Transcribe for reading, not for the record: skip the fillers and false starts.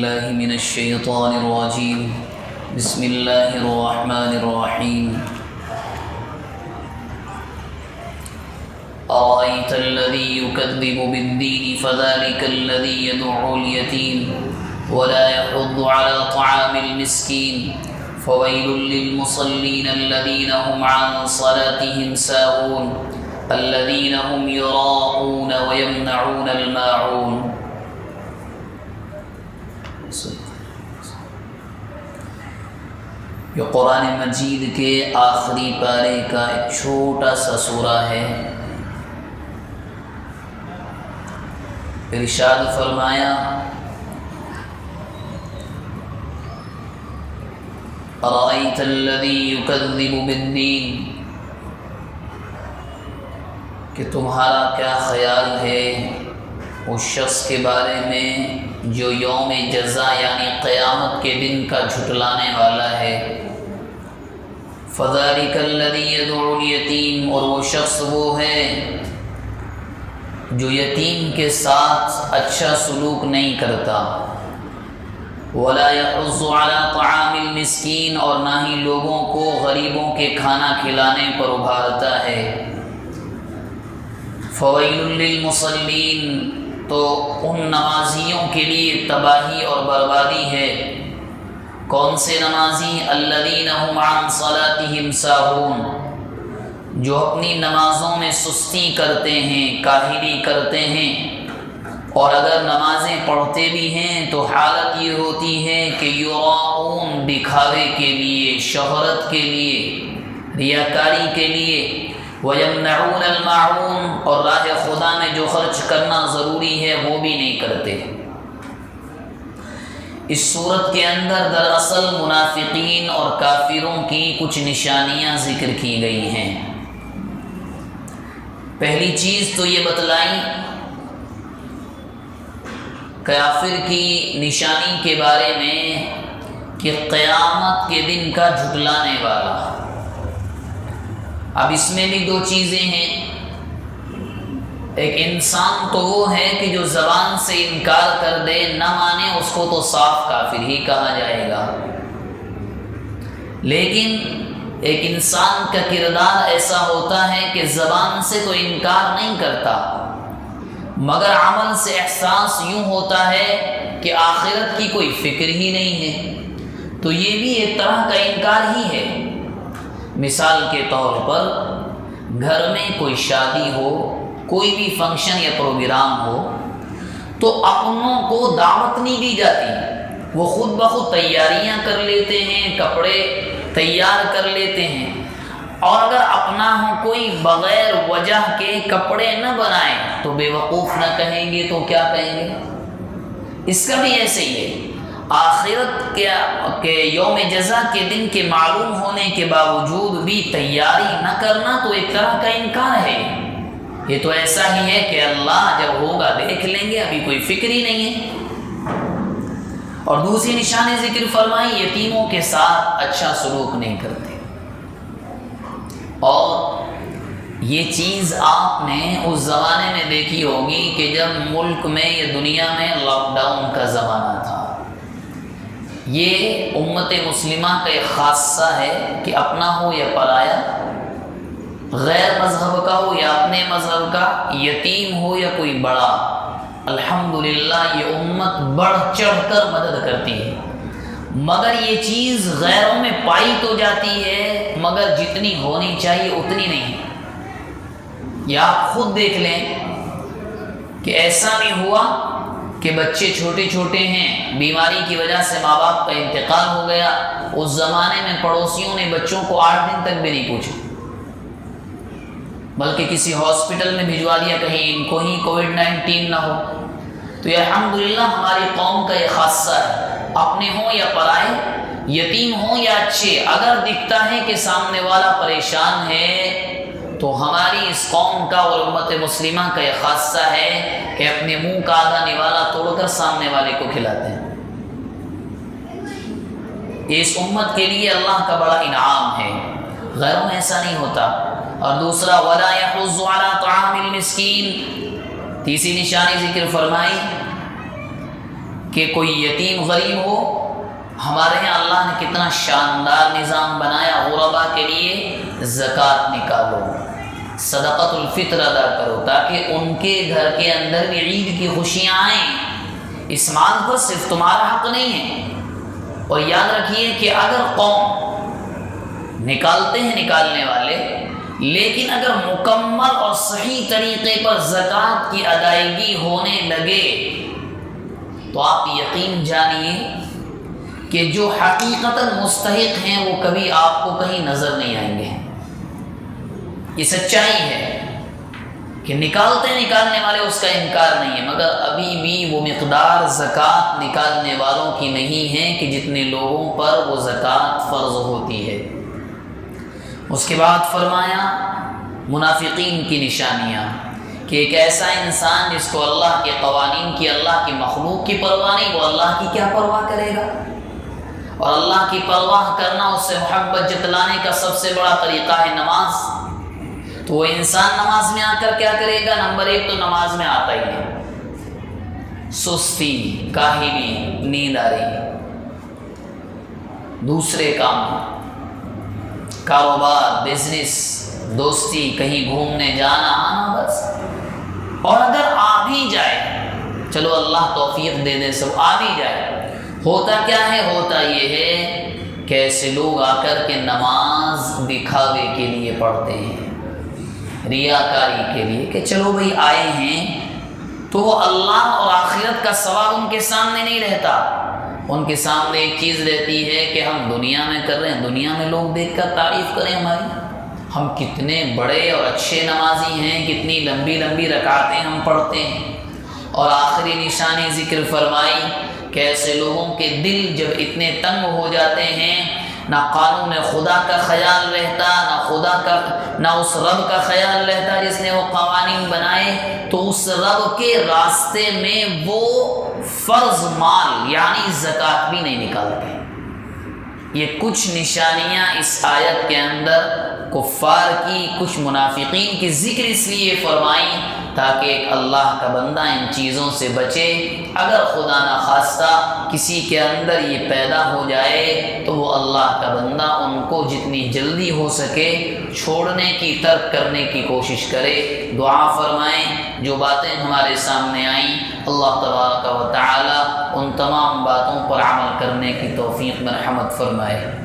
بالله من الشيطان الرجيم بسم الله الرحمن الرحيم أرأيت الذي يكذب بالدين فذلك الذي يدعو اليتيم ولا يحض على طعام المسكين فويل للمصلين الذين هم عن صلاتهم ساهون الذين هم يراءون ويمنعون الماعون. یہ قرآن مجید کے آخری پارے کا ایک چھوٹا سا سورہ ہے. ارشاد فرمایا أرأيت الذي يكذب بالدين، کہ تمہارا کیا خیال ہے اس شخص کے بارے میں جو یوم جزا یعنی قیامت کے دن کا جھٹلانے والا ہے. فذلك الذي يدعو اليتيم، اور وہ شخص وہ ہے جو یتیم کے ساتھ اچھا سلوک نہیں کرتا. ولا يحض على طعام المسكين، اور نہ ہی لوگوں کو غریبوں کے کھانا کھلانے پر ابھارتا ہے. فویل للمصلین، تو ان نمازیوں کے لیے تباہی اور بربادی ہے. کون سے نمازی؟ الذین هم عن صلاتهم ساہون، جو اپنی نمازوں میں سستی کرتے ہیں، کاہلی کرتے ہیں. اور اگر نمازیں پڑھتے بھی ہیں تو حالت یہ ہوتی ہے کہ یراؤن، دکھاوے کے لیے، شہرت کے لیے، ریاکاری کے لیے. وَيَمْنَعُونَ الْمَاعُونَ، اور راہ خدا میں جو خرچ کرنا ضروری ہے وہ بھی نہیں کرتے. اس صورت کے اندر دراصل منافقین اور کافروں کی کچھ نشانیاں ذکر کی گئی ہیں. پہلی چیز تو یہ بتلائی کافر کی نشانی کے بارے میں کہ قیامت کے دن کا جھٹلانے والا. اب اس میں بھی دو چیزیں ہیں. ایک انسان تو وہ ہے کہ جو زبان سے انکار کر دے، نہ مانے، اس کو تو صاف کافر ہی کہا جائے گا. لیکن ایک انسان کا کردار ایسا ہوتا ہے کہ زبان سے تو انکار نہیں کرتا، مگر عمل سے احساس یوں ہوتا ہے کہ آخرت کی کوئی فکر ہی نہیں ہے. تو یہ بھی ایک طرح کا انکار ہی ہے. مثال کے طور پر گھر میں کوئی شادی ہو، کوئی بھی فنکشن یا پروگرام ہو، تو اپنوں کو دعوت نہیں دی جاتی. وہ خود بخود تیاریاں کر لیتے ہیں، کپڑے تیار کر لیتے ہیں. اور اگر اپنا ہو کوئی بغیر وجہ کے کپڑے نہ بنائے تو بے وقوف نہ کہیں گے تو کیا کہیں گے؟ اس کا بھی ایسے ہی ہے. آخرت کے یوم جزا کے دن کے معلوم ہونے کے باوجود بھی تیاری نہ کرنا تو ایک طرح کا انکار ہے. یہ تو ایسا ہی ہے کہ اللہ جب ہوگا دیکھ لیں گے، ابھی کوئی فکر ہی نہیں ہے. اور دوسری نشانی ذکر فرمائی، یتیموں کے ساتھ اچھا سلوک نہیں کرتے. اور یہ چیز آپ نے اس زمانے میں دیکھی ہوگی کہ جب ملک میں یا دنیا میں لاک ڈاؤن کا زمانہ تھا. یہ امت مسلمہ کا ایک خاصہ ہے کہ اپنا ہو یا پرایا، غیر مذہب کا ہو یا اپنے مذہب کا، یتیم ہو یا کوئی بڑا، الحمدللہ یہ امت بڑھ چڑھ کر مدد کرتی ہے. مگر یہ چیز غیروں میں پائی تو جاتی ہے، مگر جتنی ہونی چاہیے اتنی نہیں. یا آپ خود دیکھ لیں کہ ایسا بھی ہوا کہ بچے چھوٹے چھوٹے ہیں، بیماری کی وجہ سے ماں باپ کا انتقال ہو گیا. اس زمانے میں پڑوسیوں نے بچوں کو 8 دن تک بھی نہیں پوچھا، بلکہ کسی ہاسپٹل میں بھجوا دیا کہیں ان کو ہی کووڈ-19 نہ ہو. تو یہ الحمدللہ ہماری قوم کا یہ خاصہ ہے. اپنے ہوں یا پرائے، یتیم ہوں یا اچھے، اگر دکھتا ہے کہ سامنے والا پریشان ہے تو ہماری اس قوم کا اور امت مسلمہ کا یہ خاصہ ہے کہ اپنے منہ کا آدھا نوالا توڑ کر سامنے والے کو کھلاتے ہیں. یہ اس امت کے لیے اللہ کا بڑا انعام ہے، غیروں میں ایسا نہیں ہوتا. اور دوسرا وَلَا يَحُضُّ عَلَى طَعَامِ الْمِسْكِينِ، تیسری نشانی ذکر فرمائی کہ کوئی یتیم غریب ہو، ہمارے یہاں اللہ نے کتنا شاندار نظام بنایا، غربا کے لیے زکوٰۃ نکالو، صدقۃ الفطر ادا کرو، تاکہ ان کے گھر کے اندر بھی عید کی خوشیاں آئیں۔ اس مال پر صرف تمہارا حق نہیں ہے۔ اور یاد رکھیے کہ اگر قوم نکالتے ہیں نکالنے والے، لیکن اگر مکمل اور صحیح طریقے پر زکوٰۃ کی ادائیگی ہونے لگے تو آپ یقین جانیے کہ جو حقیقتاً مستحق ہیں وہ کبھی آپ کو کہیں نظر نہیں آئیں گے۔ یہ سچائی ہے کہ نکالنے والے اس کا انکار نہیں ہے، مگر ابھی بھی وہ مقدار زکوٰۃ نکالنے والوں کی نہیں ہے کہ جتنے لوگوں پر وہ زکوٰۃ فرض ہوتی ہے۔ اس کے بعد فرمایا منافقین کی نشانیاں، کہ ایک ایسا انسان جس کو اللہ کے قوانین کی، اللہ کی مخلوق کی پرواہ نہیں، وہ اللہ کی کیا پرواہ کرے گا؟ اور اللہ کی پرواہ کرنا، اس سے محبت جتلانے کا سب سے بڑا طریقہ ہے نماز۔ تو وہ انسان نماز میں آ کر کیا کرے گا؟ نمبر ایک تو نماز میں آتا ہی نہیں، سستی، کاہلی، نیند آ رہی، دوسرے کام، کاروبار، بزنس، دوستی، کہیں گھومنے جانا آنا، بس۔ اور اگر آ بھی جائے، چلو اللہ توفیق دے دے، سب آ بھی جائے، ہوتا کیا ہے؟ ہوتا یہ ہے کہ ایسے لوگ آ کر کے نماز دکھاوے کے لیے پڑھتے ہیں، ریاکاری کے لیے، کہ چلو بھائی آئے ہیں، تو وہ اللہ اور آخرت کا ثواب ان کے سامنے نہیں رہتا۔ ان کے سامنے ایک چیز رہتی ہے کہ ہم دنیا میں کر رہے ہیں، دنیا میں لوگ دیکھ کر تعریف کریں ہماری، ہم کتنے بڑے اور اچھے نمازی ہیں، کتنی لمبی لمبی رکعتیں ہم پڑھتے ہیں۔ اور آخری نشانی ذکر فرمائی کہ ایسے لوگوں کے دل جب اتنے تنگ ہو جاتے ہیں، نہ قانون خدا کا خیال رہتا، نہ اس رب کا خیال رہتا جس نے وہ قوانین بنائے، تو اس رب کے راستے میں وہ فرض مال یعنی زکوٰۃ بھی نہیں نکالتے۔ یہ کچھ نشانیاں اس آیت کے اندر کفار کی، کچھ منافقین کی ذکر اس لیے فرمائیں تاکہ ایک اللہ کا بندہ ان چیزوں سے بچے۔ اگر خدا نخواستہ کسی کے اندر یہ پیدا ہو جائے تو وہ اللہ کا بندہ ان کو جتنی جلدی ہو سکے چھوڑنے کی، ترک کرنے کی کوشش کرے۔ دعا فرمائیں جو باتیں ہمارے سامنے آئیں، اللہ تبارک و تعالی ان تمام باتوں پر عمل کرنے کی توفیق مرحمت فرمائے۔